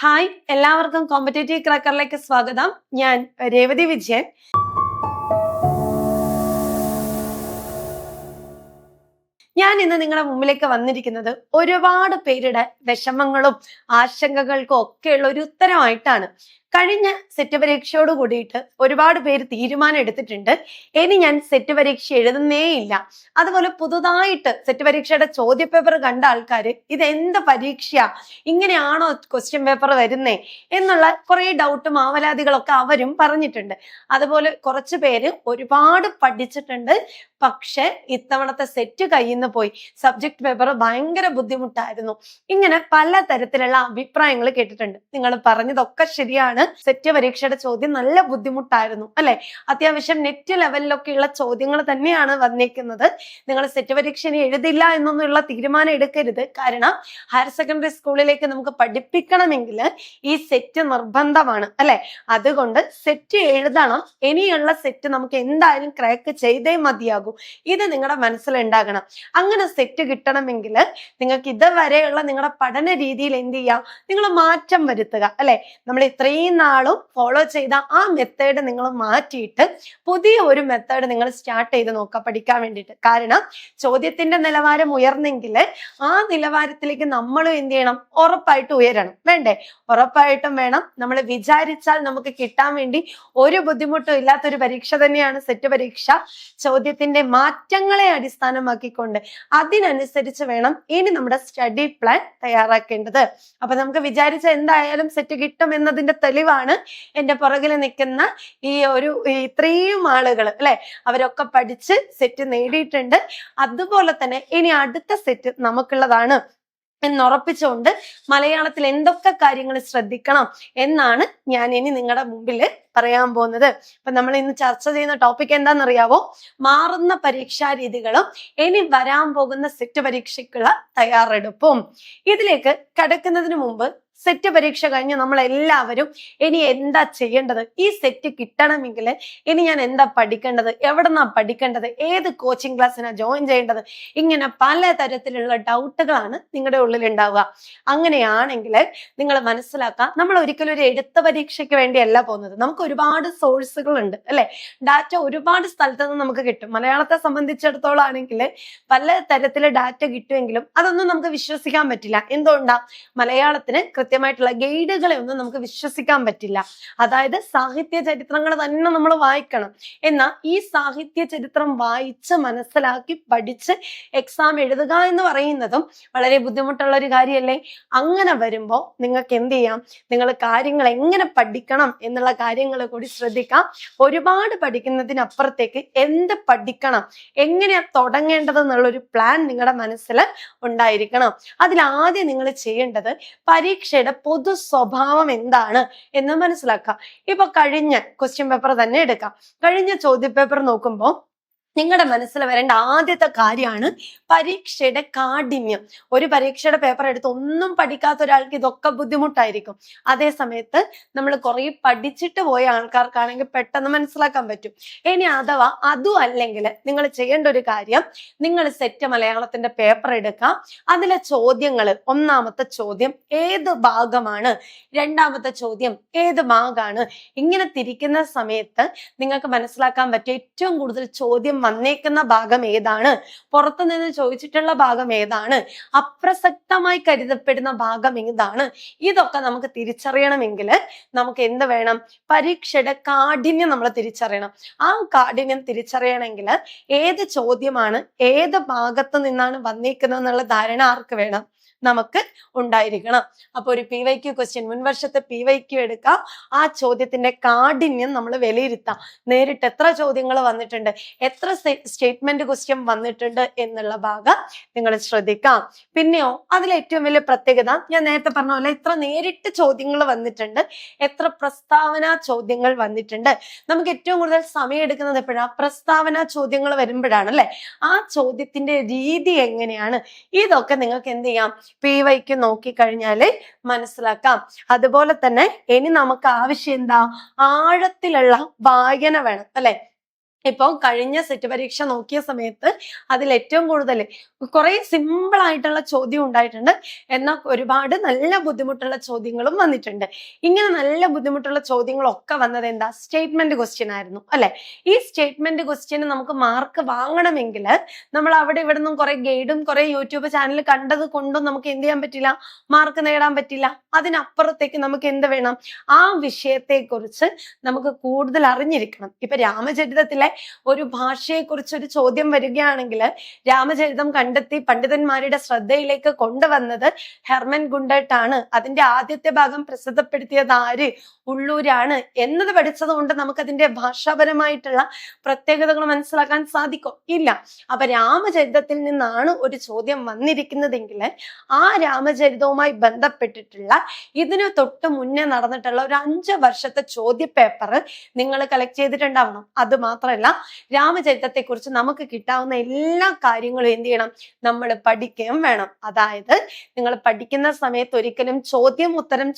Hi, എല്ലാവർക്കും competitive ക്രാക്കറിലേക്ക് സ്വാഗതം. ഞാൻ രേവതി വിജയൻ. ഞാൻ ഇന്ന് നിങ്ങളുടെ മുമ്പിലേക്ക് വന്നിരിക്കുന്നത് ഒരുപാട് പേരുടെ വിഷമങ്ങളും ആശങ്കകൾക്കും ഒക്കെയുള്ള ഒരു ഉത്തരമായിട്ടാണ്. കഴിഞ്ഞ സെറ്റ് പരീക്ഷയോട് കൂടിയിട്ട് ഒരുപാട് പേര് തീരുമാനം എടുത്തിട്ടുണ്ട്, ഇനി ഞാൻ സെറ്റ് പരീക്ഷ എഴുതുന്നേ ഇല്ല. അതുപോലെ പുതുതായിട്ട് സെറ്റ് പരീക്ഷയുടെ ചോദ്യപേപ്പർ കണ്ട ആൾക്കാര് ഇത് എന്ത് പരീക്ഷയാ, ഇങ്ങനെയാണോ ക്വസ്റ്റ്യൻ പേപ്പർ വരുന്നേ എന്നുള്ള കുറെ ഡൗട്ടും ആവലാതികളൊക്കെ അവരും പറഞ്ഞിട്ടുണ്ട്. അതുപോലെ കുറച്ച് പേര് ഒരുപാട് പഠിച്ചിട്ടുണ്ട്, പക്ഷെ ഇത്തവണത്തെ സെറ്റ് കയ്യിൽ നിന്ന് പോയി, സബ്ജക്ട് പേപ്പർ ഭയങ്കര ബുദ്ധിമുട്ടായിരുന്നു. ഇങ്ങനെ പല തരത്തിലുള്ള അഭിപ്രായങ്ങൾ കേട്ടിട്ടുണ്ട്. നിങ്ങൾ പറഞ്ഞതൊക്കെ ശരിയാണ്. സെറ്റ് പരീക്ഷയുടെ ചോദ്യം നല്ല ബുദ്ധിമുട്ടായിരുന്നു അല്ലെ? അത്യാവശ്യം നെറ്റ് ലെവലിലൊക്കെയുള്ള ചോദ്യങ്ങൾ തന്നെയാണ് വന്നേക്കുന്നത്. നിങ്ങൾ സെറ്റ് പരീക്ഷ ഇനി എഴുതില്ല എന്നൊന്നുള്ള തീരുമാനം എടുക്കരുത്. കാരണം ഹയർ സെക്കൻഡറി സ്കൂളിലേക്ക് നമുക്ക് പഠിപ്പിക്കണമെങ്കിൽ ഈ സെറ്റ് നിർബന്ധമാണ് അല്ലെ? അതുകൊണ്ട് സെറ്റ് എഴുതണം. ഇനിയുള്ള സെറ്റ് നമുക്ക് എന്തായാലും ക്രാക്ക് ചെയ്തേ മതിയാകും. ഇത് നിങ്ങളുടെ മനസ്സിലുണ്ടാകണം. അങ്ങനെ സെറ്റ് കിട്ടണമെങ്കിൽ നിങ്ങൾക്ക് ഇതുവരെയുള്ള നിങ്ങളുടെ പഠന രീതിയിൽ എന്ത് ചെയ്യാം, നിങ്ങൾ മാറ്റം വരുത്തുക അല്ലെ? നമ്മൾ ഇത്രയും നാളും ഫോളോ ചെയ്ത ആ മെത്തേഡ് നിങ്ങൾ മാറ്റിയിട്ട് പുതിയ ഒരു മെത്തേഡ് നിങ്ങൾ സ്റ്റാർട്ട് ചെയ്ത് നോക്കുക പഠിക്കാൻ വേണ്ടിയിട്ട്. കാരണം ചോദ്യത്തിന്റെ നിലവാരം ഉയർന്നെങ്കിൽ ആ നിലവാരത്തിലേക്ക് നമ്മളും എന്ത് ചെയ്യണം, ഉറപ്പായിട്ട് ഉയരണം. വേണ്ടേ? ഉറപ്പായിട്ടും വേണം. നമ്മൾ വിചാരിച്ചാൽ നമുക്ക് കിട്ടാൻ വേണ്ടി ഒരു ബുദ്ധിമുട്ടും ഇല്ലാത്തൊരു പരീക്ഷ തന്നെയാണ് സെറ്റ് പരീക്ഷ. ചോദ്യത്തിന്റെ മാറ്റങ്ങളെ അടിസ്ഥാനമാക്കിക്കൊണ്ട് അതിനനുസരിച്ച് വേണം ഇനി നമ്മുടെ സ്റ്റഡി പ്ലാൻ തയ്യാറാക്കേണ്ടത്. അപ്പൊ നമുക്ക് വിചാരിച്ച എന്തായാലും സെറ്റ് കിട്ടും എന്നതിന്റെ തെളിവാണ് എന്റെ പുറകിൽ നിൽക്കുന്ന ഇത്രയും ആളുകൾ അല്ലെ? അവരൊക്കെ പഠിച്ച് സെറ്റ് നേടിയിട്ടുണ്ട്. അതുപോലെ തന്നെ ഇനി അടുത്ത സെറ്റ് നമുക്കുള്ളതാണ് എന്നുറപ്പിച്ചുകൊണ്ട് മലയാളത്തിൽ എന്തൊക്കെ കാര്യങ്ങൾ ശ്രദ്ധിക്കണം എന്നാണ് ഞാൻ ഇനി നിങ്ങളുടെ മുമ്പിൽ പറയാൻ പോകുന്നത്. അപ്പൊ നമ്മൾ ഇന്ന് ചർച്ച ചെയ്യുന്ന ടോപ്പിക് എന്താണെന്നറിയാവോ? മാറുന്ന പരീക്ഷാ രീതികളും ഇനി വരാൻ പോകുന്ന സെറ്റ് പരീക്ഷയ്ക്കുള്ള തയ്യാറെടുപ്പും. ഇതിലേക്ക് കടക്കുന്നതിന് മുമ്പ് സെറ്റ് പരീക്ഷ കഴിഞ്ഞ് നമ്മൾ എല്ലാവരും ഇനി എന്താ ചെയ്യേണ്ടത്, ഈ സെറ്റ് കിട്ടണമെങ്കിൽ ഇനി ഞാൻ എന്താ പഠിക്കേണ്ടത്, എവിടെന്നാ പഠിക്കേണ്ടത്, ഏത് കോച്ചിങ് ക്ലാസ്സിനാ ജോയിൻ ചെയ്യേണ്ടത്, ഇങ്ങനെ പല തരത്തിലുള്ള ഡൗട്ടുകളാണ് നിങ്ങളുടെ ഉള്ളിൽ ഉണ്ടാവുക. അങ്ങനെയാണെങ്കിൽ നിങ്ങൾ മനസ്സിലാക്കാം, നമ്മൾ ഒരിക്കലും ഒരു എഴുത്ത പരീക്ഷയ്ക്ക് വേണ്ടിയല്ല പോകുന്നത്. നമുക്ക് ഒരുപാട് സോഴ്സുകൾ ഉണ്ട് അല്ലെ? ഡാറ്റ ഒരുപാട് സ്ഥലത്ത് നിന്ന് നമുക്ക് കിട്ടും. മലയാളത്തെ സംബന്ധിച്ചിടത്തോളം ആണെങ്കിൽ പല തരത്തില് ഡാറ്റ കിട്ടുമെങ്കിലും അതൊന്നും നമുക്ക് വിശ്വസിക്കാൻ പറ്റില്ല. എന്തുകൊണ്ടാ? മലയാളത്തിന് കൃത്യമായിട്ടുള്ള ഗൈഡുകളെ ഒന്നും നമുക്ക് വിശ്വസിക്കാൻ പറ്റില്ല. അതായത് സാഹിത്യ ചരിത്രങ്ങൾ തന്നെ നമ്മൾ വായിക്കണം. എന്നാൽ ഈ സാഹിത്യ ചരിത്രം വായിച്ച് മനസ്സിലാക്കി പഠിച്ച് എക്സാം എഴുതുക എന്ന് പറയുന്നതും വളരെ ബുദ്ധിമുട്ടുള്ള ഒരു കാര്യമല്ലേ? അങ്ങനെ വരുമ്പോൾ നിങ്ങൾക്ക് എന്ത് ചെയ്യാം, നിങ്ങൾ കാര്യങ്ങൾ എങ്ങനെ പഠിക്കണം എന്നുള്ള കാര്യങ്ങൾ കൂടി ശ്രദ്ധിക്കാം. ഒരുപാട് പഠിക്കുന്നതിനപ്പുറത്തേക്ക് എന്ത് പഠിക്കണം, എങ്ങനെയാ തുടങ്ങേണ്ടത് എന്നുള്ളൊരു പ്ലാൻ നിങ്ങളുടെ മനസ്സിൽ ഉണ്ടായിരിക്കണം. അതിലാദ്യം നിങ്ങൾ ചെയ്യേണ്ടത് പരീക്ഷയുടെ പൊതു സ്വഭാവം എന്താണ് എന്ന് മനസ്സിലാക്കാം. ഇപ്പൊ കഴിഞ്ഞ ക്വസ്റ്റ്യൻ പേപ്പർ തന്നെ എടുക്കാം. കഴിഞ്ഞ ചോദ്യ പേപ്പർ നോക്കുമ്പോൾ നിങ്ങളുടെ മനസ്സിൽ വരേണ്ട ആദ്യത്തെ കാര്യമാണ് പരീക്ഷയുടെ കാഠിന്യം. ഒരു പരീക്ഷയുടെ പേപ്പർ എടുത്ത് ഒന്നും പഠിക്കാത്ത ഒരാൾക്ക് ഇതൊക്കെ ബുദ്ധിമുട്ടായിരിക്കും. അതേ സമയത്ത് നമ്മൾ കുറെ പഠിച്ചിട്ട് പോയ ആൾക്കാർക്കാണെങ്കിൽ പെട്ടെന്ന് മനസ്സിലാക്കാൻ പറ്റും. ഇനി അഥവാ അതും അല്ലെങ്കിൽ നിങ്ങൾ ചെയ്യേണ്ട ഒരു കാര്യം, നിങ്ങൾ സെറ്റ് മലയാളത്തിന്റെ പേപ്പർ എടുക്കാം. അതിലെ ചോദ്യങ്ങൾ, ഒന്നാമത്തെ ചോദ്യം ഏത് ഭാഗമാണ്, രണ്ടാമത്തെ ചോദ്യം ഏത് ഭാഗമാണ്, ഇങ്ങനെ തിരിക്കുന്ന സമയത്ത് നിങ്ങൾക്ക് മനസ്സിലാക്കാൻ പറ്റും ഏറ്റവും കൂടുതൽ ചോദ്യം വന്നേക്കുന്ന ഭാഗം ഏതാണ്, പുറത്തു നിന്ന് ചോദിച്ചിട്ടുള്ള ഭാഗം ഏതാണ്, അപ്രസക്തമായി കരുതപ്പെടുന്ന ഭാഗം ഏതാണ്. ഇതൊക്കെ നമുക്ക് തിരിച്ചറിയണമെങ്കിൽ നമുക്ക് എന്ത് വേണം, പരീക്ഷയുടെ കാഠിന്യം നമ്മൾ തിരിച്ചറിയണം. ആ കാഠിന്യം തിരിച്ചറിയണമെങ്കിൽ ഏത് ചോദ്യമാണ് ഏത് ഭാഗത്ത് നിന്നാണ് വന്നേക്കുന്നത് എന്നുള്ള ധാരണ ആർക്ക് വേണം, നമുക്ക് ഉണ്ടായിരിക്കണം. അപ്പൊ ഒരു PYQ ക്വസ്റ്റ്യൻ, മുൻവർഷത്തെ PYQ എടുക്കാം. ആ ചോദ്യത്തിന്റെ കാഠിന്യം നമ്മൾ വിലയിരുത്താം. നേരിട്ട് എത്ര ചോദ്യങ്ങൾ വന്നിട്ടുണ്ട്, എത്ര സ്റ്റേറ്റ്മെന്റ് ക്വസ്റ്റ്യൻ വന്നിട്ടുണ്ട് എന്നുള്ള ഭാഗം നിങ്ങൾ ശ്രദ്ധിക്കാം. പിന്നെയോ അതിൽ ഏറ്റവും വലിയ പ്രത്യേകത ഞാൻ നേരത്തെ പറഞ്ഞ പോലെ എത്ര നേരിട്ട് ചോദ്യങ്ങൾ വന്നിട്ടുണ്ട്, എത്ര പ്രസ്താവന ചോദ്യങ്ങൾ വന്നിട്ടുണ്ട്. നമുക്ക് ഏറ്റവും കൂടുതൽ സമയം എടുക്കുന്നത് എപ്പോഴാണ്, പ്രസ്താവന ചോദ്യങ്ങൾ വരുമ്പോഴാണ് അല്ലെ? ആ ചോദ്യത്തിന്റെ രീതി എങ്ങനെയാണ്, ഇതൊക്കെ നിങ്ങൾക്ക് എന്ത് ചെയ്യാം, PYQ നോക്കിക്കഴിഞ്ഞാല് മനസ്സിലാക്കാം. അതുപോലെ തന്നെ ഇനി നമുക്ക് ആവശ്യം എന്താ, ആഴത്തിലുള്ള വായന വേണം അല്ലെ? ഇപ്പൊ കഴിഞ്ഞ സെറ്റ് പരീക്ഷ നോക്കിയ സമയത്ത് അതിൽ ഏറ്റവും കൂടുതൽ കുറെ സിമ്പിൾ ആയിട്ടുള്ള ചോദ്യം ഉണ്ടായിട്ടുണ്ട്, എന്നാൽ ഒരുപാട് നല്ല ബുദ്ധിമുട്ടുള്ള ചോദ്യങ്ങളും വന്നിട്ടുണ്ട്. ഇങ്ങനെ നല്ല ബുദ്ധിമുട്ടുള്ള ചോദ്യങ്ങളൊക്കെ വന്നത് എന്താ? സ്റ്റേറ്റ്മെന്റ് ക്വസ്റ്റ്യൻ ആയിരുന്നു അല്ലെ? ഈ സ്റ്റേറ്റ്മെന്റ് ക്വസ്റ്റ്യന് നമുക്ക് മാർക്ക് വാങ്ങണമെങ്കിൽ നമ്മൾ അവിടെ ഇവിടെ നിന്നും കുറെ ഗൈഡും കുറെ യൂട്യൂബ് ചാനൽ കണ്ടത് കൊണ്ടും നമുക്ക് എന്ത് ചെയ്യാൻ പറ്റില്ല, മാർക്ക് നേടാൻ പറ്റില്ല. അതിനപ്പുറത്തേക്ക് നമുക്ക് എന്ത് വേണം? ആ വിഷയത്തെ കുറിച്ച് നമുക്ക് കൂടുതൽ അറിഞ്ഞിരിക്കണം. ഇപ്പൊ രാമചരിതത്തിലെ ഒരു ഭാഷയെ കുറിച്ച് ഒരു ചോദ്യം വരികയാണെങ്കിൽ രാമചരിതം കണ്ടെത്തി പണ്ഡിതന്മാരുടെ ശ്രദ്ധയിലേക്ക് കൊണ്ടുവന്നത് ഹെർമൻ ഗുണ്ടർട്ട് ആണ്. അതിന്റെ ആദ്യത്തെ ഭാഗം പ്രസിദ്ധപ്പെടുത്തിയത് ആര്? ഉള്ളൂരാണ് എന്നത് പഠിച്ചത് കൊണ്ട് നമുക്ക് അതിന്റെ ഭാഷാപരമായിട്ടുള്ള പ്രത്യേകതകൾ മനസ്സിലാക്കാൻ സാധിക്കും? ഇല്ല. അപ്പൊ രാമചരിതത്തിൽ നിന്നാണ് ഒരു ചോദ്യം വന്നിരിക്കുന്നതെങ്കിൽ ആ രാമചരിതവുമായി ബന്ധപ്പെട്ടിട്ടുള്ള ഇതിനു തൊട്ട് മുന്നേ നടന്നിട്ടുള്ള ഒരു 5 വർഷത്തെ ചോദ്യ പേപ്പർ നിങ്ങൾ കളക്ട് ചെയ്തിട്ടുണ്ടാവണം. അത് മാത്രമല്ല, രാമചരിതത്തെ കുറിച്ച് നമുക്ക് കിട്ടാവുന്ന എല്ലാ കാര്യങ്ങളും എന്ത് ചെയ്യണം? നമ്മൾ പഠിക്കുകയും വേണം. അതായത് നിങ്ങൾ പഠിക്കുന്ന സമയത്ത് ഒരിക്കലും ചോദ്യം ഉത്തരം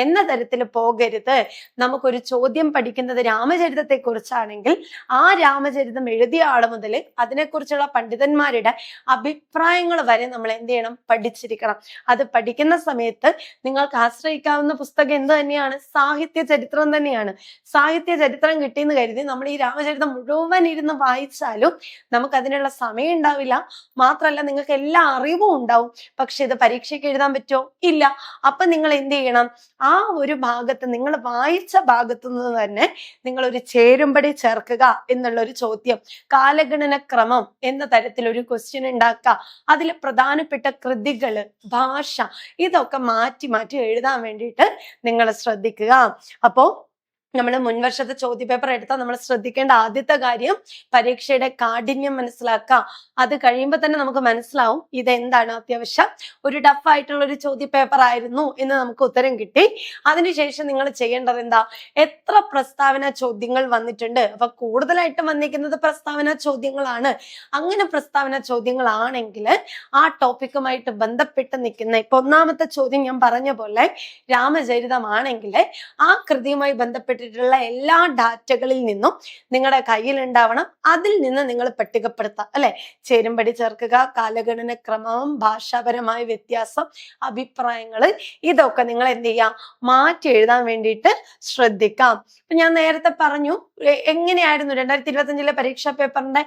എന്ന തരത്തിൽ പോകരുത്. നമുക്കൊരു ചോദ്യം പഠിക്കുന്നത് രാമചരിതത്തെ കുറിച്ചാണെങ്കിൽ ആ രാമചരിതം എഴുതിയ ആള് മുതൽ അതിനെക്കുറിച്ചുള്ള പണ്ഡിതന്മാരുടെ അഭിപ്രായങ്ങൾ വരെ നമ്മൾ എന്ത് ചെയ്യണം? പഠിച്ചിരിക്കണം. അത് പഠിക്കുന്ന സമയത്ത് നിങ്ങൾക്ക് ആശ്രയിക്കാവുന്ന പുസ്തകം എന്ത് തന്നെയാണ്? സാഹിത്യ ചരിത്രം തന്നെയാണ്. സാഹിത്യ ചരിത്രം കിട്ടിയെന്ന് കരുതി നമ്മൾ ഈ രാമചരിതം മുഴുവൻ ഇരുന്ന് വായിച്ചാലും നമുക്ക് അതിനുള്ള സമയം ഉണ്ടാവില്ല. മാത്രമല്ല നിങ്ങൾക്ക് എല്ലാ അറിവും ഉണ്ടാവും, പക്ഷെ ഇത് പരീക്ഷയ്ക്ക് എഴുതാൻ പറ്റുമോ? ഇല്ല. അപ്പൊ നിങ്ങൾ എന്ത് ചെയ്യണം? ആ ഒരു ഭാഗത്ത് നിങ്ങൾ വായിച്ച ഭാഗത്തു നിന്ന് തന്നെ നിങ്ങൾ ഒരു ചേരുംപടി ചേർക്കുക എന്നുള്ള ഒരു ചോദ്യം, കാലഗണന ക്രമം എന്ന തരത്തിൽ ഒരു ക്വസ്റ്റ്യൻ ഉണ്ടാക്കുക. അതിൽ പ്രധാനപ്പെട്ട കൃതികള്, ഭാഷ, ഇതൊക്കെ മാറ്റി മാറ്റി എഴുതാൻ വേണ്ടിയിട്ട് നിങ്ങൾ ശ്രദ്ധിക്കുക. അപ്പോ നമ്മൾ മുൻവർഷത്തെ ചോദ്യപേപ്പർ എടുത്താൽ നമ്മൾ ശ്രദ്ധിക്കേണ്ട ആദ്യത്തെ കാര്യം പരീക്ഷയുടെ കാഠിന്യം മനസ്സിലാക്കുക. അത് കഴിയുമ്പോൾ തന്നെ നമുക്ക് മനസ്സിലാവും ഇതെന്താണ്, അത്യാവശ്യം ഒരു ടഫ് ആയിട്ടുള്ള ഒരു ചോദ്യപേപ്പർ ആയിരുന്നു എന്ന് നമുക്ക് ഉത്തരം കിട്ടി. അതിനുശേഷം നിങ്ങൾ ചെയ്യേണ്ടത് എന്താ? എത്ര പ്രസ്താവന ചോദ്യങ്ങൾ വന്നിട്ടുണ്ട്? അപ്പൊ കൂടുതലായിട്ടും വന്നിരിക്കുന്നത് പ്രസ്താവന ചോദ്യങ്ങളാണ്. അങ്ങനെ പ്രസ്താവന ചോദ്യങ്ങളാണെങ്കിൽ ആ ടോപ്പിക്കുമായിട്ട് ബന്ധപ്പെട്ട് നിൽക്കുന്ന, ഇപ്പൊ ഒന്നാമത്തെ ചോദ്യം ഞാൻ പറഞ്ഞ പോലെ രാമചരിതമാണെങ്കിൽ ആ കൃതിയുമായി ബന്ധപ്പെട്ടിട്ടുള്ള എല്ലാ ഡാറ്റകളിൽ നിന്നും നിങ്ങളുടെ കയ്യിൽ ഉണ്ടാവണം. അതിൽ നിന്ന് നിങ്ങൾ പട്ടികപ്പെടുത്താം അല്ലെ? ചേരുംപടി ചേർക്കുക, കാലഗണന ക്രമം, ഭാഷാപരമായ വ്യത്യാസം, അഭിപ്രായങ്ങൾ, ഇതൊക്കെ നിങ്ങൾ എന്ത് ചെയ്യാം? മാറ്റി എഴുതാൻ വേണ്ടിയിട്ട് ശ്രദ്ധിക്കാം. ഇപ്പൊ ഞാൻ നേരത്തെ പറഞ്ഞു എങ്ങനെയായിരുന്നു 2025 പരീക്ഷാ പേപ്പറിന്റെ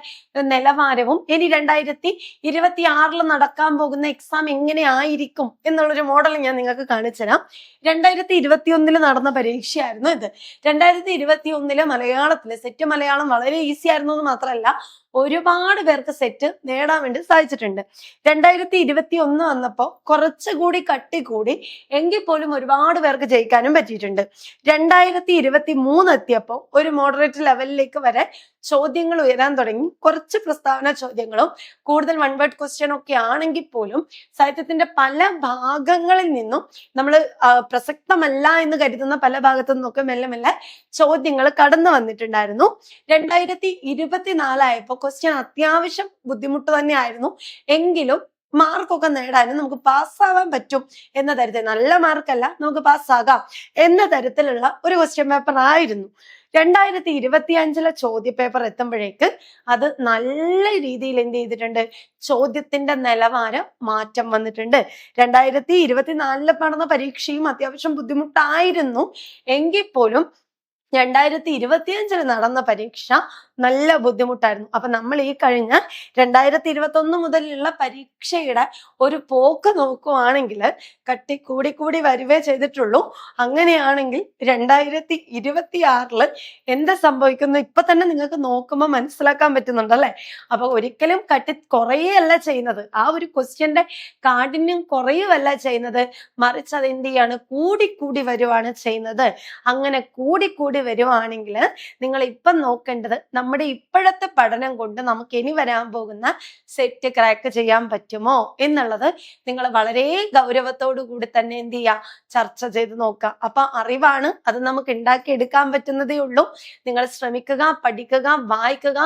നിലവാരവും ഇനി 2026 നടക്കാൻ പോകുന്ന എക്സാം എങ്ങനെ ആയിരിക്കും എന്നുള്ളൊരു മോഡൽ ഞാൻ നിങ്ങൾക്ക് കാണിച്ചുതരാം. 2021 നടന്ന പരീക്ഷയായിരുന്നു ഇത്. 2021 മലയാളത്തില് സെറ്റ് മലയാളം വളരെ ഈസി ആയിരുന്നു എന്ന് മാത്രമല്ല ഒരുപാട് പേർക്ക് സെറ്റ് നേടാൻ വേണ്ടി സാധിച്ചിട്ടുണ്ട്. 2021 വന്നപ്പോ കുറച്ചുകൂടി കട്ടി കൂടി, എങ്കിൽ പോലും ഒരുപാട് പേർക്ക് ജയിക്കാനും പറ്റിയിട്ടുണ്ട്. 2023 എത്തിയപ്പോ ഒരു മോഡറേറ്റ് ലെവലിലേക്ക് വരെ ചോദ്യങ്ങൾ ഉയരാൻ തുടങ്ങി. കുറച്ച് പ്രസ്താവന ചോദ്യങ്ങളും കൂടുതൽ വൺ വേർഡ് ക്വസ്റ്റ്യൻ ഒക്കെ ആണെങ്കിൽ പോലും സാഹിത്യത്തിന്റെ പല ഭാഗങ്ങളിൽ നിന്നും നമ്മൾ പ്രസക്തമല്ല എന്ന് കരുതുന്ന പല ഭാഗത്തു നിന്നൊക്കെ മെല്ലെ മെല്ലെ ചോദ്യങ്ങൾ കടന്നു വന്നിട്ടുണ്ടായിരുന്നു. 2024 ആയപ്പോ ക്വസ്റ്റ്യൻ അത്യാവശ്യം ബുദ്ധിമുട്ട് തന്നെ ആയിരുന്നു. എങ്കിലും മാർക്കൊക്കെ നേടാനും നമുക്ക് പാസ്സാവാൻ പറ്റും എന്ന തരത്തിൽ, നല്ല മാർക്കല്ല നമുക്ക് പാസ്സാകാം എന്ന തരത്തിലുള്ള ഒരു ക്വസ്റ്റ്യൻ പേപ്പർ ആയിരുന്നു. 2025 ചോദ്യ പേപ്പർ എത്തുമ്പോഴേക്ക് അത് നല്ല രീതിയിൽ എന്ത് ചെയ്തിട്ടുണ്ട്? ചോദ്യത്തിന്റെ നിലവാരം മാറ്റം വന്നിട്ടുണ്ട്. 2024 നടന്ന പരീക്ഷയും അത്യാവശ്യം ബുദ്ധിമുട്ടായിരുന്നു. എങ്കിൽ പോലും 2025 നടന്ന പരീക്ഷ നല്ല ബുദ്ധിമുട്ടായിരുന്നു. അപ്പൊ നമ്മൾ ഈ കഴിഞ്ഞ 2021 മുതലുള്ള പരീക്ഷയുടെ ഒരു പോക്ക് നോക്കുവാണെങ്കിൽ കട്ടി കൂടി കൂടി വരുവേ ചെയ്തിട്ടുള്ളൂ. അങ്ങനെയാണെങ്കിൽ 2026 എന്ത് സംഭവിക്കുന്നു ഇപ്പൊ തന്നെ നിങ്ങൾക്ക് നോക്കുമ്പോൾ മനസ്സിലാക്കാൻ പറ്റുന്നുണ്ടല്ലേ? അപ്പൊ ഒരിക്കലും കട്ടി കുറയല്ല ചെയ്യുന്നത്, ആ ഒരു ക്വസ്റ്റ്യന്റെ കാഠിന്യം കുറയുവല്ല ചെയ്യുന്നത്, മറിച്ച് അത് എന്ത് ചെയ്യാണ്? കൂടി വരുവാണ് ചെയ്യുന്നത്. അങ്ങനെ കൂടി വരുവാണെങ്കിൽ നിങ്ങൾ ഇപ്പം നോക്കേണ്ടത് നമ്മുടെ ഇപ്പോഴത്തെ പഠനം കൊണ്ട് നമുക്ക് ഇനി വരാൻ പോകുന്ന സെറ്റ് ക്രാക്ക് ചെയ്യാൻ പറ്റുമോ എന്നുള്ളത് നിങ്ങൾ വളരെ ഗൗരവത്തോടു കൂടി തന്നെ എന്ത് ചെയ്യുക? ചർച്ച ചെയ്ത് നോക്കുക. അപ്പൊ അറിവാണ്, അത് നമുക്ക് ഉണ്ടാക്കി എടുക്കാൻ പറ്റുന്നതേ ഉള്ളൂ. നിങ്ങൾ ശ്രമിക്കുക, പഠിക്കുക, വായിക്കുക,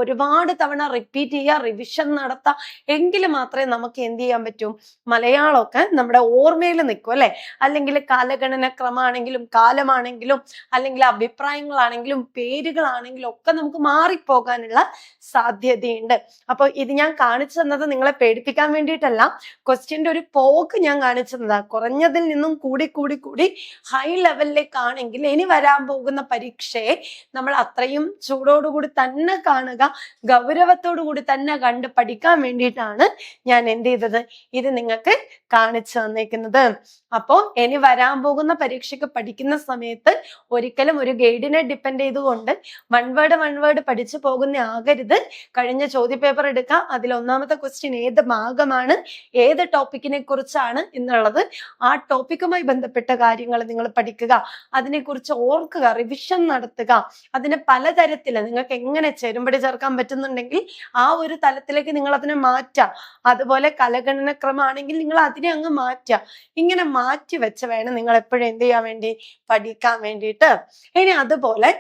ഒരുപാട് തവണ റിപ്പീറ്റ് ചെയ്യുക, റിവിഷൻ നടത്തുക. എങ്കിൽ മാത്രമേ നമുക്ക് എന്ത് ചെയ്യാൻ പറ്റൂ, മലയാളമൊക്കെ നമ്മുടെ ഓർമ്മയിൽ നിൽക്കും അല്ലെ. അല്ലെങ്കിൽ കാലഗണന ക്രമമാണെങ്കിലും കാലമാണെങ്കിലും അല്ലെങ്കിൽ അഭിപ്രായങ്ങളാണെങ്കിലും പേരുകളാണെങ്കിലും ഒക്കെ നമുക്ക് മാറിപ്പോകാനുള്ള സാധ്യതയുണ്ട്. അപ്പൊ ഇത് ഞാൻ കാണിച്ചു തന്നത് നിങ്ങളെ പേടിപ്പിക്കാൻ വേണ്ടിയിട്ടല്ല, ക്വസ്റ്റ്യന്റെ ഒരു പോക്ക് ഞാൻ കാണിച്ചു തന്നതാ. കുറഞ്ഞതിൽ നിന്നും കൂടി കൂടി കൂടി ഹൈ ലെവലിലേക്കാണെങ്കിൽ ഇനി വരാൻ പോകുന്ന പരീക്ഷയെ നമ്മൾ അത്രയും ചൂടോടുകൂടി തന്നെ കാണുക, ഗൗരവത്തോടു കൂടി തന്നെ കണ്ട് പഠിക്കാൻ വേണ്ടിയിട്ടാണ് ഞാൻ എന്ത് ചെയ്തത്, ഇത് നിങ്ങൾക്ക് കാണിച്ചു തന്നേക്കുന്നത്. അപ്പോ ഇനി വരാൻ പോകുന്ന പരീക്ഷയ്ക്ക് പഠിക്കുന്ന സമയത്ത് ഒരിക്കലും ഒരു ഗൈഡിനെ ഡിപ്പെൻഡ് ചെയ്തുകൊണ്ട് വൺ വേർഡ് പഠിച്ചു പോകുന്ന ആകരുത്. കഴിഞ്ഞ ചോദ്യ പേപ്പർ എടുക്കുക, അതിൽ ഒന്നാമത്തെ ക്വസ്റ്റ്യൻ ഏത് ഭാഗമാണ്, ഏത് ടോപ്പിക്കിനെ കുറിച്ചാണ് എന്നുള്ളത്, ആ ടോപ്പിക്കുമായി ബന്ധപ്പെട്ട കാര്യങ്ങൾ നിങ്ങൾ പഠിക്കുക, അതിനെക്കുറിച്ച് ഓർക്കുക, റിവിഷൻ നടത്തുക. അതിനെ പലതരത്തില് നിങ്ങൾക്ക് എങ്ങനെ ചേരുംപടി ചേർക്കാൻ പറ്റുന്നുണ്ടെങ്കിൽ ആ ഒരു തലത്തിലേക്ക് നിങ്ങൾ അതിനെ മാറ്റുക. അതുപോലെ കലഗണന ക്രമമാണെങ്കിൽ നിങ്ങൾ അതിനെ അങ്ങ് മാറ്റുക. ഇങ്ങനെ മാറ്റി വെച്ച് വേണം നിങ്ങൾ എപ്പോഴും എന്ത് ചെയ്യാൻ വേണ്ടി, പഠിക്കാൻ വേണ്ടിയിട്ട്. ഇനി അതുപോലെ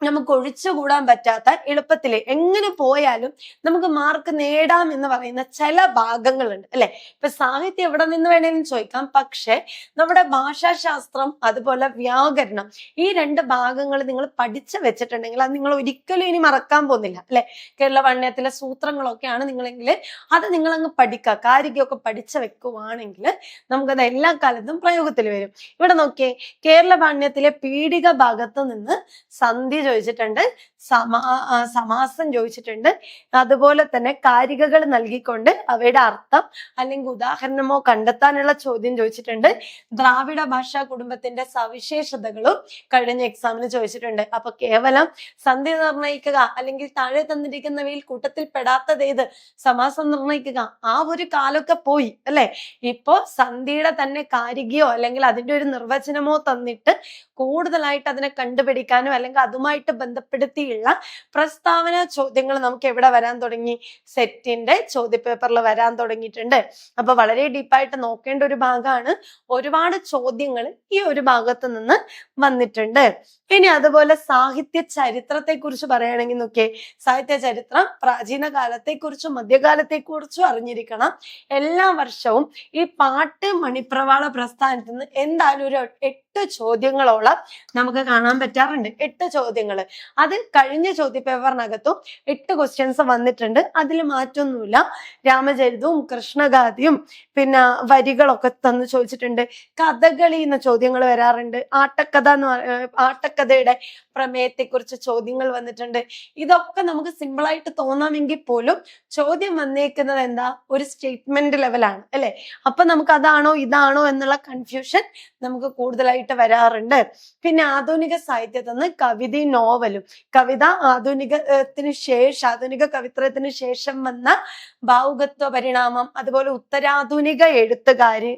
നമുക്ക് ഒഴിച്ചുകൂടാൻ പറ്റാത്ത, എളുപ്പത്തില് എങ്ങനെ പോയാലും നമുക്ക് മാർക്ക് നേടാം എന്ന് പറയുന്ന ചില ഭാഗങ്ങളുണ്ട് അല്ലെ. ഇപ്പൊ സാഹിത്യം എവിടെ നിന്ന് വേണേലും ചോദിക്കാം, പക്ഷെ നമ്മുടെ ഭാഷാശാസ്ത്രം അതുപോലെ വ്യാകരണം, ഈ രണ്ട് ഭാഗങ്ങൾ നിങ്ങൾ പഠിച്ചു വെച്ചിട്ടുണ്ടെങ്കിൽ അത് നിങ്ങൾ ഒരിക്കലും ഇനി മറക്കാൻ പോകുന്നില്ല അല്ലെ. കേരള വണ്യത്തിലെ സൂത്രങ്ങളൊക്കെയാണ് നിങ്ങളെങ്കിൽ അത് നിങ്ങൾ അങ്ങ് പഠിക്കുക, കാരികയൊക്കെ പഠിച്ചു വെക്കുവാണെങ്കിൽ നമുക്കത് എല്ലാ കാലത്തും പ്രയോഗത്തിൽ വരും. ഇവിടെ നോക്കിയേ, കേരള വണ്യത്തിലെ പീഠിക ഭാഗത്ത് നിന്ന് സന്ധി ചോദിച്ചിട്ടുണ്ട്, സമാസം ചോദിച്ചിട്ടുണ്ട്, അതുപോലെ തന്നെ കാരികകൾ നൽകിക്കൊണ്ട് അവയുടെ അർത്ഥം അല്ലെങ്കിൽ ഉദാഹരണമോ കണ്ടെത്താനുള്ള ചോദ്യം ചോദിച്ചിട്ടുണ്ട്. ദ്രാവിഡ ഭാഷാ കുടുംബത്തിന്റെ സവിശേഷതകളും കഴിഞ്ഞ എക്സാമിന് ചോദിച്ചിട്ടുണ്ട്. അപ്പൊ കേവലം സന്ധി നിർണയിക്കുക അല്ലെങ്കിൽ താഴെ തന്നിരിക്കുന്നവയിൽ കൂട്ടത്തിൽ പെടാത്തത് ഏത്, സമാസം നിർണയിക്കുക, ആ ഒരു കാലമൊക്കെ പോയി അല്ലെ. ഇപ്പോ സന്ധിയുടെ തന്നെ കാരികയോ അല്ലെങ്കിൽ അതിന്റെ ഒരു നിർവചനമോ തന്നിട്ട് കൂടുതലായിട്ട് അതിനെ കണ്ടുപിടിക്കാനോ അല്ലെങ്കിൽ അതുമായിട്ട് ബന്ധപ്പെടുത്തിയുള്ള പ്രസ്താവന ചോദ്യങ്ങൾ നമുക്ക് എവിടെ വരാൻ തുടങ്ങി, സെറ്റിന്റെ ചോദ്യപേപ്പറിൽ വരാൻ തുടങ്ങിയിട്ടുണ്ട്. അപ്പൊ വളരെ ഡീപ്പായിട്ട് നോക്കേണ്ട ഒരു ഭാഗമാണ്. ഒരുപാട് ചോദ്യങ്ങൾ ഈ ഒരു ഭാഗത്ത് നിന്ന് വന്നിട്ടുണ്ട്. ഇനി അതുപോലെ സാഹിത്യ ചരിത്രത്തെ കുറിച്ച് പറയുകയാണെങ്കിൽ നോക്കിയേ, സാഹിത്യ ചരിത്രം പ്രാചീന കാലത്തെക്കുറിച്ചും മധ്യകാലത്തെക്കുറിച്ചും അറിഞ്ഞിരിക്കണം. എല്ലാ വർഷവും ഈ പാട്ട് മണിപ്രവാള പ്രസ്ഥാനത്ത് നിന്ന് എന്തായാലും ഒരു 8 ചോദ്യങ്ങളോളം നമുക്ക് കാണാൻ പറ്റാറുണ്ട്. 8 ചോദ്യങ്ങൾ. അതിൽ കഴിഞ്ഞ ചോദ്യ പേപ്പറിനകത്തും 8 ക്വസ്റ്റ്യൻസ് വന്നിട്ടുണ്ട്, അതിൽ മാറ്റൊന്നുമില്ല. രാമചരിതവും കൃഷ്ണഗാഥയും പിന്നെ വരികളൊക്കെ തന്ന് ചോദിച്ചിട്ടുണ്ട്. കഥകളി എന്ന ചോദ്യങ്ങൾ വരാറുണ്ട്. ആട്ടക്കഥയുടെ പ്രമേയത്തെക്കുറിച്ച് ചോദ്യങ്ങൾ വന്നിട്ടുണ്ട്. ഇതൊക്കെ നമുക്ക് സിമ്പിൾ ആയിട്ട് തോന്നാമെങ്കിൽ പോലും ചോദ്യം വന്നേക്കുന്നത് എന്താ, ഒരു സ്റ്റേറ്റ്മെന്റ് ലെവലാണ് അല്ലെ. അപ്പൊ നമുക്ക് അതാണോ ഇതാണോ എന്നുള്ള കൺഫ്യൂഷൻ നമുക്ക് കൂടുതലായിട്ട് വരാറുണ്ട്. പിന്നെ ആധുനിക സാഹിത്യത്തിൽ നിന്ന് കവിതയും നോവലും, കവിത ആധുനിക കവിത്രത്തിന് ശേഷം വന്ന ഭാവുകത്വ പരിണാമം, അതുപോലെ ഉത്തരാധുനിക എഴുത്തുകാര്,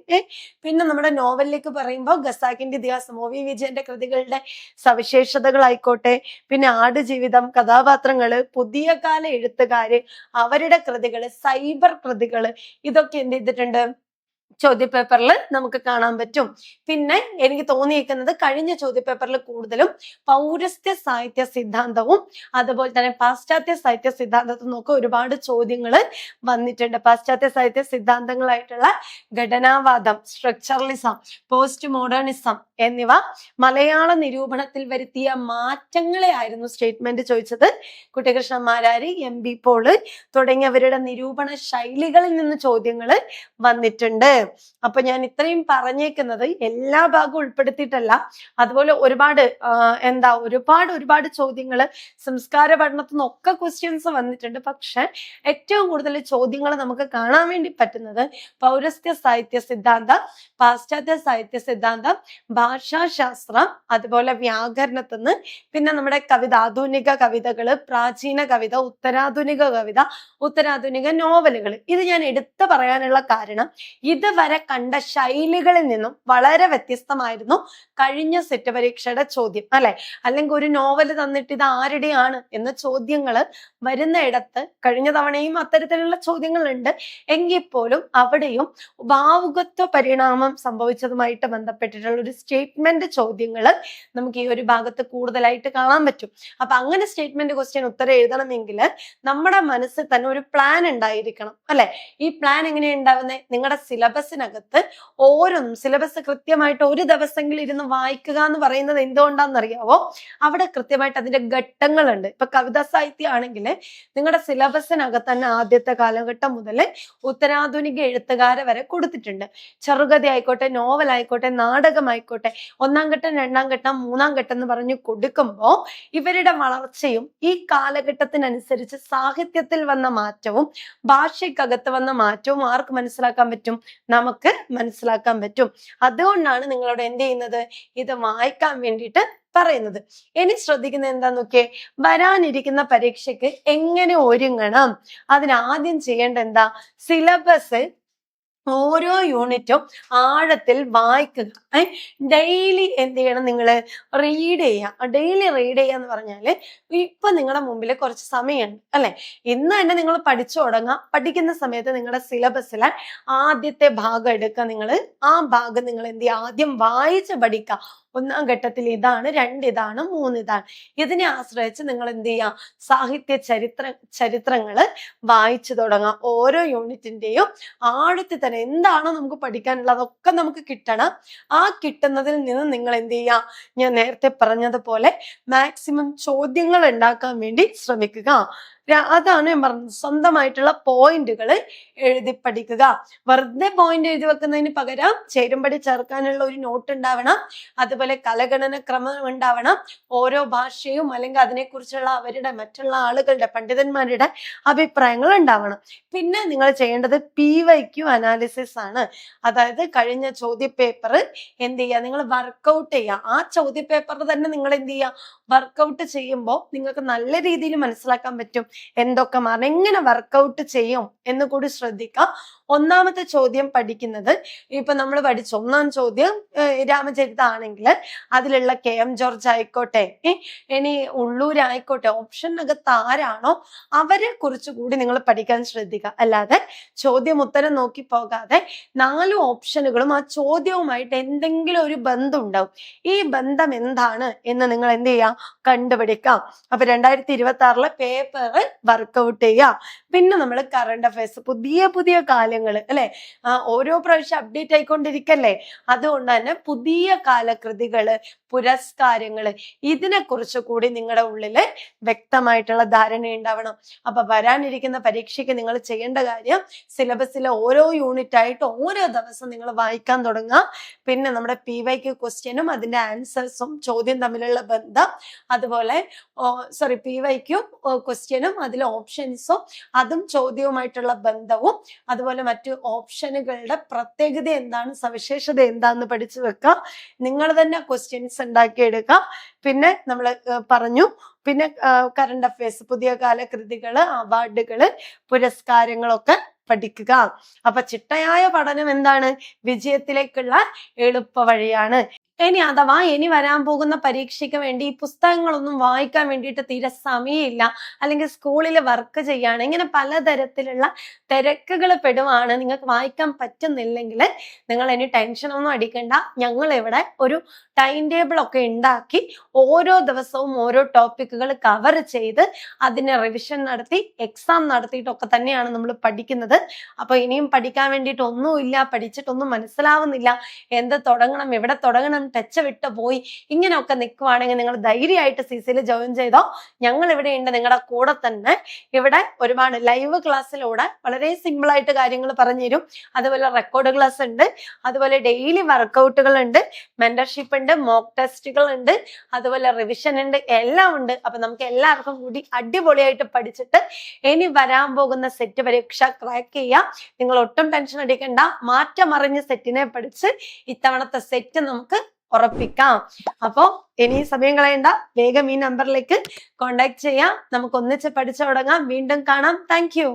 പിന്നെ നമ്മുടെ നോവലിലേക്ക് പറയുമ്പോൾ ഖസാക്കിന്റെ ഇതിഹാസം, ഒ വി വിജയന്റെ കൃതികളുടെ സവിശേഷതകളായിക്കോട്ടെ, പിന്നെ ആടുജീവിതം, കഥാപാത്രങ്ങള്, പുതിയ കാല എഴുത്തുകാര്, അവരുടെ കൃതികള്, സൈബർ കൃതികള്, ഇതൊക്കെ എന്ത് ചെയ്തിട്ടുണ്ട്, ചോദ്യപേപ്പറിൽ നമുക്ക് കാണാൻ പറ്റും. പിന്നെ എനിക്ക് തോന്നിയിരിക്കുന്നത് കഴിഞ്ഞ ചോദ്യപേപ്പറിൽ കൂടുതലും പൗരസ്ത്യ സാഹിത്യ സിദ്ധാന്തവും അതുപോലെ തന്നെ പാശ്ചാത്യ സാഹിത്യ സിദ്ധാന്തത്തിൽ നിന്നൊക്കെ ഒരുപാട് ചോദ്യങ്ങൾ വന്നിട്ടുണ്ട്. പാശ്ചാത്യ സാഹിത്യ സിദ്ധാന്തങ്ങളായിട്ടുള്ള ഘടനാവാദം, സ്ട്രക്ചറലിസം, പോസ്റ്റ് മോഡേണിസം എന്നിവ മലയാള നിരൂപണത്തിൽ വരുത്തിയ മാറ്റങ്ങളെ ആയിരുന്നു സ്റ്റേറ്റ്മെന്റ് ചോദിച്ചത്. Kuttikrishnan Marari, M B Paul തുടങ്ങിയവരുടെ നിരൂപണ ശൈലികളിൽ നിന്ന് ചോദ്യങ്ങൾ വന്നിട്ടുണ്ട്. അപ്പൊ ഞാൻ ഇത്രയും പറഞ്ഞേക്കുന്നത് എല്ലാ ഭാഗവും ഉൾപ്പെടുത്തിയിട്ടല്ല. അതുപോലെ ഒരുപാട് ഒരുപാട് ചോദ്യങ്ങൾ സംസ്കാര പഠനത്തിൽ നിന്നൊക്കെ ക്വസ്റ്റ്യൻസ് വന്നിട്ടുണ്ട്. പക്ഷെ ഏറ്റവും കൂടുതൽ ചോദ്യങ്ങൾ നമുക്ക് കാണാൻ വേണ്ടി പറ്റുന്നത് പൗരസ്ത്യ സാഹിത്യ സിദ്ധാന്തം, പാശ്ചാത്യ സാഹിത്യ സിദ്ധാന്തം, ഭാഷാശാസ്ത്രം, അതുപോലെ വ്യാകരണത്തിൽ നിന്ന്, പിന്നെ നമ്മുടെ കവിത, ആധുനിക കവിതകള്, പ്രാചീന കവിത, ഉത്തരാധുനിക കവിത, ഉത്തരാധുനിക നോവലുകൾ. ഇത് ഞാൻ എടുത്തു പറയാനുള്ള കാരണം ഇത് ഇതുവരെ കണ്ട ശൈലികളിൽ നിന്നും വളരെ വ്യത്യസ്തമായിരുന്നു കഴിഞ്ഞ സെറ്റ് പരീക്ഷയുടെ ചോദ്യം, അല്ലെ? അല്ലെങ്കിൽ ഒരു നോവൽ തന്നിട്ട് ഇത് ആരുടെയാണ് എന്ന ചോദ്യങ്ങൾ വരുന്നയിടത്ത് കഴിഞ്ഞ തവണയും അത്തരത്തിലുള്ള ചോദ്യങ്ങളുണ്ട്. എങ്കിൽ പോലും അവിടെയും ഭാവുകത്വ പരിണാമം സംഭവിച്ചതുമായിട്ട് ബന്ധപ്പെട്ടിട്ടുള്ള ഒരു സ്റ്റേറ്റ്മെന്റ് ചോദ്യങ്ങൾ നമുക്ക് ഈ ഒരു ഭാഗത്ത് കൂടുതലായിട്ട് കാണാൻ പറ്റും. അപ്പൊ അങ്ങനെ സ്റ്റേറ്റ്മെന്റ് ക്വസ്റ്റ്യൻ ഉത്തരം എഴുതണമെങ്കിൽ നമ്മുടെ മനസ്സിൽ തന്നെ ഒരു പ്ലാൻ ഉണ്ടായിരിക്കണം, അല്ലെ? ഈ പ്ലാൻ എങ്ങനെയാണ് ഉണ്ടാവുന്നത്? നിങ്ങളുടെ സിലബസിനകത്ത് ഓരോന്നും സിലബസ് കൃത്യമായിട്ട് ഒരു ദിവസമെങ്കിലും ഇരുന്ന് വായിക്കുക എന്ന് പറയുന്നത് എന്തുകൊണ്ടാണെന്നറിയാവോ? അവിടെ കൃത്യമായിട്ട് അതിന്റെ ഘട്ടങ്ങളുണ്ട്. ഇപ്പൊ കവിതാ സാഹിത്യം ആണെങ്കിൽ നിങ്ങളുടെ സിലബസിനകത്ത് തന്നെ ആദ്യത്തെ കാലഘട്ടം മുതൽ ഉത്തരാധുനിക എഴുത്തുകാരെ വരെ കൊടുത്തിട്ടുണ്ട്. ചെറുകഥ ആയിക്കോട്ടെ, നോവൽ ആയിക്കോട്ടെ, നാടകമായിക്കോട്ടെ, 1-ാം ഘട്ടം, 2-ാം ഘട്ടം, 3-ാം ഘട്ടം എന്ന് പറഞ്ഞു കൊടുക്കുമ്പോൾ ഇവരുടെ വളർച്ചയും ഈ കാലഘട്ടത്തിനനുസരിച്ച് സാഹിത്യത്തിൽ വന്ന മാറ്റവും ഭാഷയ്ക്കകത്ത് വന്ന മാറ്റവും ആർക്ക് മനസ്സിലാക്കാൻ പറ്റും? നമുക്ക് മനസ്സിലാക്കാൻ പറ്റും. അതുകൊണ്ടാണ് നിങ്ങളോട് എന്ത് ചെയ്യുന്നത്? ഇത് വായിക്കാൻ വേണ്ടിയിട്ട് പറയുന്നത്. ഇനി ശ്രദ്ധിക്കുന്നത് എന്താന്ന് നോക്കിയേ, വരാനിരിക്കുന്ന പരീക്ഷയ്ക്ക് എങ്ങനെ ഒരുങ്ങണം? അതിനാദ്യം ചെയ്യേണ്ട എന്താ? സിലബസ് ഓരോ യൂണിറ്റും ആഴത്തിൽ വായിക്കുക. ഡെയിലി എന്ത് ചെയ്യണം? നിങ്ങൾ റീഡ് ചെയ്യുക. ഡെയിലി റീഡ് ചെയ്യുക എന്ന് പറഞ്ഞാല് ഇപ്പൊ നിങ്ങളുടെ മുമ്പിൽ കുറച്ച് സമയമുണ്ട്, അല്ലെ? ഇന്ന് തന്നെ നിങ്ങൾ പഠിച്ചു തുടങ്ങുക. പഠിക്കുന്ന സമയത്ത് നിങ്ങളുടെ സിലബസിലെ ആദ്യത്തെ ഭാഗം എടുക്കുക. നിങ്ങൾ ആ ഭാഗം നിങ്ങൾ എന്ത് ചെയ്യുക? ആദ്യം വായിച്ച് പഠിക്കുക. 1-ാം ഘട്ടത്തിൽ ഇതാണ്, 2 ഇതാണ്, 3 ഇതാണ്. ഇതിനെ ആശ്രയിച്ച് നിങ്ങൾ എന്ത് ചെയ്യുക? സാഹിത്യ ചരിത്രങ്ങൾ വായിച്ചു തുടങ്ങുക. ഓരോ യൂണിറ്റിന്റെയും ആഴത്തിൽ തന്നെ എന്താണോ നമുക്ക് പഠിക്കാനുള്ളത് അതൊക്കെ നമുക്ക് കിട്ടണം. ആ കിട്ടുന്നതിൽ നിന്ന് നിങ്ങൾ എന്ത് ചെയ്യുക? ഞാൻ നേരത്തെ പറഞ്ഞതുപോലെ മാക്സിമം ചോദ്യങ്ങൾ ഉണ്ടാക്കാൻ വേണ്ടി ശ്രമിക്കുക. അതാണ് ഞാൻ പറഞ്ഞത്. സ്വന്തമായിട്ടുള്ള പോയിന്റുകൾ എഴുതി പഠിക്കുക. വെറുതെ പോയിന്റ് എഴുതി വെക്കുന്നതിന് പകരം ചേരുംപടി ചേർക്കാനുള്ള ഒരു നോട്ട് ഉണ്ടാവണം. അതുപോലെ കലഗണന ക്രമം ഉണ്ടാവണം. ഓരോ ഭാഷയും അല്ലെങ്കിൽ അതിനെക്കുറിച്ചുള്ള അവരുടെ മറ്റുള്ള ആളുകളുടെ പണ്ഡിതന്മാരുടെ അഭിപ്രായങ്ങൾ ഉണ്ടാവണം. പിന്നെ നിങ്ങൾ ചെയ്യേണ്ടത് PYQ അനാലിസിസ് ആണ്. അതായത് കഴിഞ്ഞ ചോദ്യപേപ്പർ എന്ത് ചെയ്യുക? നിങ്ങൾ വർക്കൗട്ട് ചെയ്യുക. ആ ചോദ്യപേപ്പർ തന്നെ നിങ്ങൾ എന്ത് ചെയ്യുക? വർക്കൗട്ട് ചെയ്യുമ്പോൾ നിങ്ങൾക്ക് നല്ല രീതിയിൽ മനസ്സിലാക്കാൻ പറ്റും എന്തൊക്കെ മാറണം. എങ്ങനെ വർക്കൗട്ട് ചെയ്യും എന്ന് കൂടി ശ്രദ്ധിക്കാം. 1-ാമത്തെ ചോദ്യം പഠിക്കുന്നത് ഇപ്പൊ നമ്മൾ പഠിച്ച 1-ാം ചോദ്യം രാമചരിതമാണെങ്കിൽ അതിലുള്ള KM ജോർജ് ആയിക്കോട്ടെ, ഇനി ഉള്ളൂർ ആയിക്കോട്ടെ, ഓപ്ഷനകത്ത് ആരാണോ അവരെ കുറിച്ച് കൂടി നിങ്ങൾ പഠിക്കാൻ ശ്രദ്ധിക്കുക. അല്ലാതെ ചോദ്യം ഉത്തരം നോക്കി പോകാതെ 4 ഓപ്ഷനുകളും ആ ചോദ്യവുമായിട്ട് എന്തെങ്കിലും ഒരു ബന്ധം ഉണ്ടാവും. ഈ ബന്ധം എന്താണ് എന്ന് നിങ്ങൾ എന്ത് ചെയ്യുക? കണ്ടുപിടിക്കാം. അപ്പൊ 2026 പേപ്പർ വർക്കൗട്ട് ചെയ്യുക. പിന്നെ നമ്മൾ കറണ്ട് അഫയേഴ്സ്, പുതിയ കാലങ്ങള്, അല്ലെ? ഓരോ പ്രാവശ്യം അപ്ഡേറ്റ് ആയിക്കൊണ്ടിരിക്കല്ലേ. അതുകൊണ്ട് തന്നെ പുതിയ കാലകൃതികള്, പുരസ്കാരങ്ങള്, ഇതിനെ കുറിച്ച് കൂടി നിങ്ങളുടെ ഉള്ളില് വ്യക്തമായിട്ടുള്ള ധാരണ ഉണ്ടാവണം. അപ്പൊ വരാനിരിക്കുന്ന പരീക്ഷയ്ക്ക് നിങ്ങൾ ചെയ്യേണ്ട കാര്യം സിലബസിലെ ഓരോ യൂണിറ്റ് ആയിട്ട് ഓരോ ദിവസം നിങ്ങൾ വായിക്കാൻ തുടങ്ങുക. പിന്നെ നമ്മുടെ PYQ ക്വസ്റ്റ്യനും അതിന്റെ ആൻസേഴ്സും ചോദ്യം തമ്മിലുള്ള ബന്ധം, അതുപോലെ PYQ ക്വസ്റ്റ്യനും അതിലെ ഓപ്ഷൻസും അതും ചോദ്യവുമായിട്ടുള്ള ബന്ധവും, അതുപോലെ മറ്റു ഓപ്ഷനുകളുടെ പ്രത്യേകത എന്താണ്, സവിശേഷത എന്താന്ന് പഠിച്ചു വെക്കുക. നിങ്ങൾ തന്നെ ക്വസ്റ്റ്യൻസ് ഉണ്ടാക്കിയെടുക്കുക. പിന്നെ നമ്മൾ പറഞ്ഞു, പിന്നെ കറണ്ട് അഫയേഴ്സ്, പുതിയ കാല കൃതികള്, അവാർഡുകള്, പുരസ്കാരങ്ങളൊക്കെ പഠിക്കുക. അപ്പൊ ചിട്ടയായ പഠനം എന്താണ്? വിജയത്തിലേക്കുള്ള എളുപ്പ വഴിയാണ്. ഇനി അഥവാ ഇനി വരാൻ പോകുന്ന പരീക്ഷയ്ക്ക് വേണ്ടി ഈ പുസ്തകങ്ങളൊന്നും വായിക്കാൻ വേണ്ടിയിട്ട് തീരെ സമയമില്ല, അല്ലെങ്കിൽ സ്കൂളിൽ വർക്ക് ചെയ്യാണ്, ഇങ്ങനെ പലതരത്തിലുള്ള തിരക്കുകൾ പെടുവാണ്, നിങ്ങൾക്ക് വായിക്കാൻ പറ്റുന്നില്ലെങ്കിൽ നിങ്ങൾ ഇനി ടെൻഷനൊന്നും അടിക്കണ്ട. ഞങ്ങൾ ഇവിടെ ഒരു ടൈം ടേബിൾ ഒക്കെ ഉണ്ടാക്കി ഓരോ ദിവസവും ഓരോ ടോപ്പിക്കുകൾ കവർ ചെയ്ത് അതിനെ റിവിഷൻ നടത്തി എക്സാം നടത്തിയിട്ടൊക്കെ തന്നെയാണ് നമ്മൾ പഠിക്കുന്നത്. അപ്പൊ ഇനിയും പഠിക്കാൻ വേണ്ടിയിട്ട് ഒന്നുമില്ല, പഠിച്ചിട്ടൊന്നും മനസ്സിലാവുന്നില്ല, എന്ത് തുടങ്ങണം, എവിടെ തുടങ്ങണം, ടച്ച് വിട്ട് പോയി, ഇങ്ങനെയൊക്കെ നിൽക്കുവാണെങ്കിൽ നിങ്ങൾ ധൈര്യമായിട്ട് CCയിൽ ജോയിൻ ചെയ്തോ. ഞങ്ങൾ ഇവിടെ ഉണ്ട് നിങ്ങളുടെ കൂടെ തന്നെ. ഇവിടെ ഒരുപാട് ലൈവ് ക്ലാസ്സിലൂടെ വളരെ സിമ്പിൾ ആയിട്ട് കാര്യങ്ങൾ പറഞ്ഞുതരും. അതുപോലെ റെക്കോർഡ് ക്ലാസ് ഉണ്ട്, അതുപോലെ ഡെയിലി വർക്കൗട്ടുകൾ ഉണ്ട്, മെന്റർഷിപ്പ് ഉണ്ട്, മോക്ക് ടെസ്റ്റുകൾ ഉണ്ട്, അതുപോലെ റിവിഷൻ ഉണ്ട്, എല്ലാം ഉണ്ട്. അപ്പൊ നമുക്ക് എല്ലാവർക്കും കൂടി അടിപൊളിയായിട്ട് പഠിച്ചിട്ട് ഇനി വരാൻ പോകുന്ന സെറ്റ് പരീക്ഷ ക്രാക്ക് ചെയ്യാം. നിങ്ങൾ ഒട്ടും ടെൻഷൻ അടിക്കണ്ട. മാറ്റമറിഞ്ഞ് സെറ്റിനെ പഠിച്ച് ഇത്തവണത്തെ സെറ്റ് നമുക്ക് ഉറപ്പിക്കാം. അപ്പോ ഇനി സമയം കളയണ്ട, വേഗം ഈ നമ്പറിലേക്ക് കോണ്ടാക്ട് ചെയ്യാം. നമുക്ക് ഒന്നിച്ച് പഠിച്ചു തുടങ്ങാം. വീണ്ടും കാണാം. Thank you.